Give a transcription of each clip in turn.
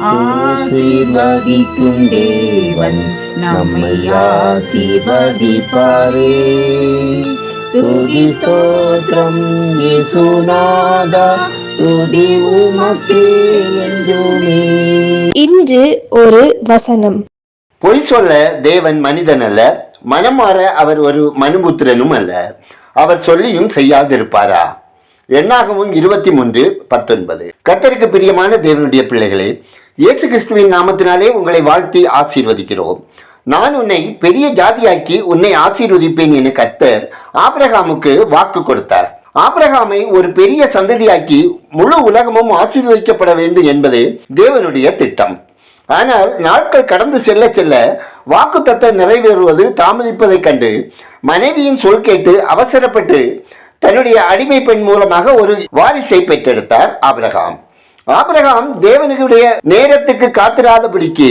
ஆசீர்வதிக்கும் தேவன் நம்மை ஆசீர்வதிப்பாரே. துதி ஸ்தோத்திரம் இயேசுநாதா, துதி உமக்கே என்றுமே. இன்று ஒரு வசனம். பொய் சொல்ல தேவன் மனிதன் அல்ல, மனம் மாற அவர் ஒரு மனுபுத்திரனும் அல்ல. அவர் சொல்லியும் செய்யாதிருப்பாரா? என்னாகமும் 23:19. கர்த்தருக்கு பிரியமான தேவனுடைய பிள்ளைகளே, இயேசு கிறிஸ்துவின் நாமத்தினாலே உங்களை வாழ்த்தி ஆசீர்வதிக்கிறோம். நான் உன்னை பெரிய ஜாதியாக்கி உன்னை ஆசீர்வதிப்பேன் என கர்த்தர் ஆபிரகாமுக்கு வாக்கு கொடுத்தார். ஆபிரகாமை ஒரு பெரிய சந்ததியாக்கி முழு உலகமும் ஆசீர்வதிக்கப்பட வேண்டும் என்பதே தேவனுடைய திட்டம். ஆனால் நாட்கள் கடந்து செல்ல செல்ல வாக்குத்தத்தம் நிறைவேறுவது தாமதிப்பதைக் கண்டு மனைவியின் சொல் கேட்டு அவசரப்பட்டு தன்னுடைய அடிமை பெண் மூலமாக ஒரு வாரிசை பெற்றெடுத்தார் ஆபிரகாம். ஆபிரகாம் தேவனுடைய நேரத்துக்கு காத்திராதபடிக்கு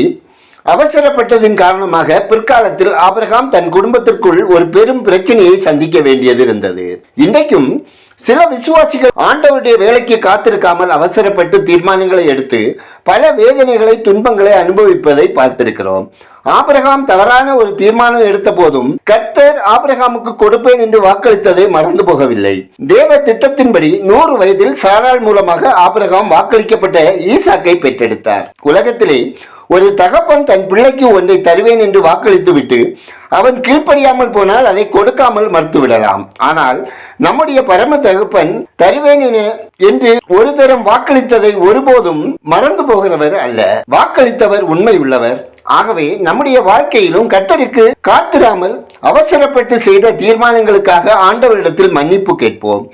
அவசரப்பட்டதின் காரணமாக பிற்காலத்தில் ஆபிரகாம் தன் குடும்பத்திற்குள் ஒரு பெரும் பிரச்சனையை சந்திக்க வேண்டியது இருந்தது. இன்றைக்கும் சில விசுவாசிகள் ஆண்டவருடைய வேலைக்கு காத்திருக்காமல் அவசரப்பட்டு தீர்மானங்களை எடுத்து பல வேதனைகளை துன்பங்களை அனுபவிப்பதை பார்த்திருக்கிறோம். ஆபிரகாம் தவறான ஒரு தீர்மானம் எடுத்த போதும் கர்த்தர் ஆபிரகாமுக்கு கொடுப்பேன் என்று வாக்களித்ததை மறந்து போகவில்லை. தேவ திட்டத்தின்படி 100 வயதில் சாராள் மூலமாக ஆபிரகாம் வாக்களிக்கப்பட்ட ஈசாக்கை பெற்றெடுத்தார். உலகத்திலே ஒரு தகப்பன் தன் பிள்ளைக்கு ஒன்றை தருவேன் என்று வாக்களித்து விட்டு அவன் கீழ்ப்படியாமல் போனால் அதை கொடுக்காமல் மறுத்து விடலாம். ஆனால் நம்முடைய பரம தகப்பன் தருவேன் என்று ஒரு தரம் வாக்களித்ததை ஒருபோதும் மறந்து போகிறவர் அல்ல. வாக்களித்தவர் உண்மை உள்ளவர். ஆகவே நம்முடைய வாழ்க்கையிலும் கர்த்தருக்கு காத்திராமல் அவசரப்பட்டு செய்த தீர்மானங்களுக்காக ஆண்டவரிடத்தில் மன்னிப்பு கேட்போம்.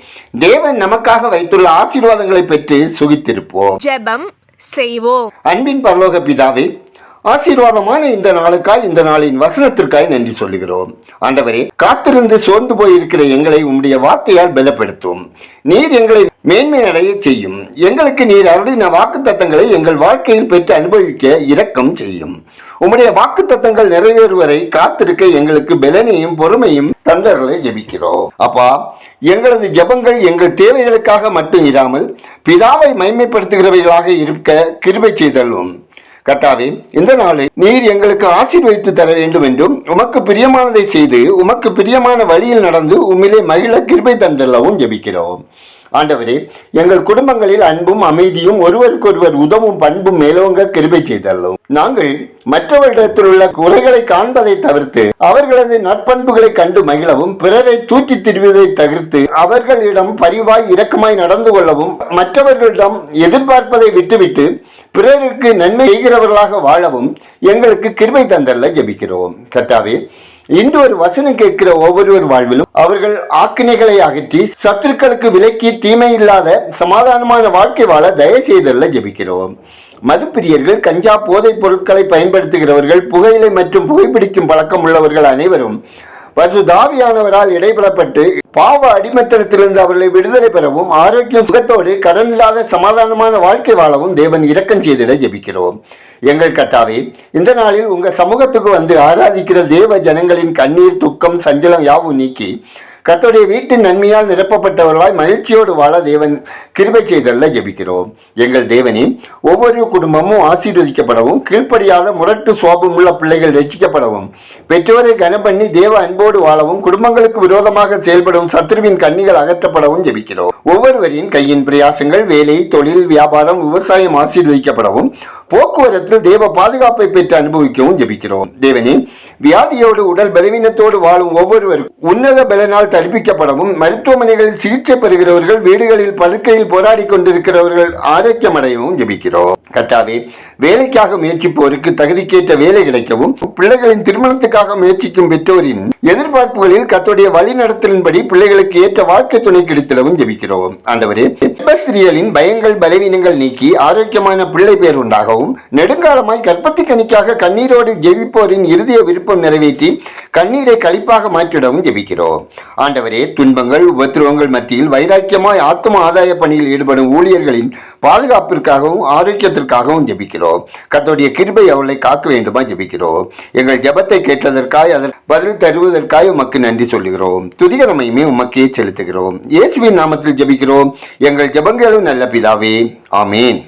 தேவன் நமக்காக வைத்துள்ள ஆசீர்வாதங்களை பெற்று சுகித்திருப்போம். ஜெபம் செய்வோம். அன்பின் பரலோக பிதாவே, ஆசீர்வாதமான இந்த நாளுக்காய், இந்த நாளின் வசனத்திற்காய் நன்றி சொல்லுகிறோம். ஆண்டவரே, காத்திருந்து சோர்ந்து போயிருக்கிற எங்களை உம்முடைய வார்த்தையால் பலப்படுத்தும். நீர் எங்களை மேன்மை அடைய செய்யும். எங்களுக்கு நீர் அருளின வாக்கு தத்தங்களை எங்கள் வாழ்க்கையில் பெற்று அனுபவிக்க இரக்கம் செய்யும். உம்முடைய வாக்கு தத்தங்கள் நிறைவேறுவரை காத்திருக்க எங்களுக்கு பலனையும் பொறுமையும் தந்தர்களை ஜெபிக்கிறோம். அப்பா, எங்களது ஜெபங்கள் எங்கள் தேவைகளுக்காக மட்டும் இராமல் பிதாவை மைமைப்படுத்துகிறவைகளாக இருக்க கிருபை செய்தல்லும். கர்த்தாவே, இந்த நாளை நீர் எங்களுக்கு ஆசீர்வதித்து தர வேண்டும் என்றும் உமக்கு பிரியமானதை செய்து உமக்கு பிரியமான வழியில் நடந்து உம்மிலே மகிழ கிருபை தந்தல்லவும் ஜெபிக்கிறோம். ஆண்டவரே, எங்கள் குடும்பங்களில் அன்பும் அமைதியும் ஒருவருக்கொருவர் உதவும் பண்பும் மேலோங்க கிருபை செய்தல்லும். நாங்கள் மற்றவர்களிடத்தில் உள்ள குறைகளை காண்பதை தவிர்த்து அவர்களது நற்பண்புகளை கண்டு மகிழவும், பிறரை தூக்கி திரிவதை தவிர்த்து அவர்களிடம் பரிவாய் இரக்கமாய் நடந்து கொள்ளவும், மற்றவர்களிடம் எதிர்பார்ப்பதை விட்டுவிட்டு பிறருக்கு நன்மை செய்கிறவர்களாக வாழவும் எங்களுக்கு கிருபை தந்தல்ல ஜெபிக்கிறோம். கர்த்தாவே, இன்று ஒரு வசனம் கேட்கிற ஒவ்வொருவர் வாழ்விலும் அவர்கள் ஆக்கினைகளை அகற்றி சத்துருக்களுக்கு விலக்கி தீமை இல்லாத சமாதானமான வாழ்க்கை வாழ தயவு செய்தல்ல ஜெபிக்கிறோம். மதுப்பிரியர்கள், கஞ்சா போதைப் பொருட்களை பயன்படுத்துகிறவர்கள், புகையிலை மற்றும் புகைப்பிடிக்கும் பழக்கம் உள்ளவர்கள் அனைவரும் பசுதாவியானவரால் இடைபெறப்பட்டு பாவ அடிமத்தனத்திலிருந்து அவர்களை விடுதலை பெறவும், ஆரோக்கியம் சுகத்தோடு கடன் இல்லாத சமாதானமான வாழ்க்கை வாழவும் தேவன் இரக்கம் செய்திட ஜெபிக்கிறோம். எங்கள் கர்த்தாவே, இந்த நாளில் உங்க சமூகத்துக்கு வந்து ஆராதிக்கிற தேவ ஜனங்களின் கண்ணீர், துக்கம், சஞ்சலம் யாவும் நீக்கி கர்த்தருடைய வீட்டின் நன்மையால் நிரப்பப்பட்டவர்களாய் மகிழ்ச்சியோடு வாழ தேவன் கிருபை செய்தல்ல ஜெபிக்கிறோம். எங்கள் தேவனே, ஒவ்வொரு குடும்பமும் ஆசீர்வதிக்கப்படவும், கீழ்ப்படியாத முரட்டு சுவாபம் உள்ள பிள்ளைகள் ரட்சிக்கப்படவும், பெற்றோரை கனப்பண்ணி தேவ அன்போடு வாழவும், குடும்பங்களுக்கு விரோதமாக செயல்படும் சத்துருவின் கண்ணிகள் அகற்றப்படவும் ஜெபிக்கிறோம். ஒவ்வொருவரின் கையின் பிரயாசங்கள், வேலை, தொழில், வியாபாரம், விவசாயம் ஆசீர்வதிக்கப்படவும், போக்குவரத்தில் தேவ பாதுகாப்பை பெற்று அனுபவிக்கவும் ஜெபிக்கிறோம். தேவனே, வியாதியோடு உடல் பலவீனத்தோடு வாழும் ஒவ்வொருவரும் உன்னத பலனால் தடுப்பிக்கப்படவும், மருத்துவமனைகளில் சிகிச்சை பெறுகிறவர்கள், வீடுகளில் படுக்கையில் போராடி கொண்டிருக்கிறவர்கள் ஆரோக்கியம் அடையவும் ஜெபிக்கிறோம். கர்த்தாவே, வேலைக்காக முயற்சிப்போருக்கு தகுதிக்கேற்ற வேலை கிடைக்கவும், பிள்ளைகளின் திருமணத்துக்காக முயற்சிக்கும் பெற்றோரின் எதிர்பார்ப்புகளில் கர்த்தருடைய வழிநடத்தலின்படி பிள்ளைகளுக்கு ஏற்ற வாழ்க்கை துணை கிடைத்திடவும் ஜெபிக்கிறோம். ஆண்டவரே, கர்ப்பஸ்திரீகளின் பயங்கள், பலவீனங்கள் நீக்கி ஆரோக்கியமான பிள்ளை பேர் உண்டாகவும், நெடுங்காலமாய் கற்பத்தி கனிக்காக கண்ணீரோடு ஜெபிப்போரின் இறுதிய விருப்பம் நிறைவேற்றி கண்ணீரை களிப்பாக மாற்றிடவும் ஜெபிக்கிறோம். ஆண்டவரே, துன்பங்கள், உபத்திரவங்கள் மத்தியில் வைராக்கியமாய் ஆத்ம ஆதாய பணியில் ஈடுபடும் ஊழியர்களின் பாதுகாப்பிற்காகவும் ஆரோக்கியத்திற்காகவும் ஜெபிக்கிறோம். கர்த்தருடைய கிருபை அவர்களை காக்க வேண்டுமா ஜெபிக்கிறோம். எங்கள் ஜெபத்தை கேட்டதற்காய் அதற்கு பதில் தருவதற்காய் உமக்கு நன்றி சொல்லுகிறோம். துதிகரமையுமே உமக்கே செலுத்துகிறோம். இயேசுவின் நாமத்தில் ஜெபிக்கிறோம் எங்கள் ஜெபங்களும் நல்ல பிதாவே, ஆமேன்.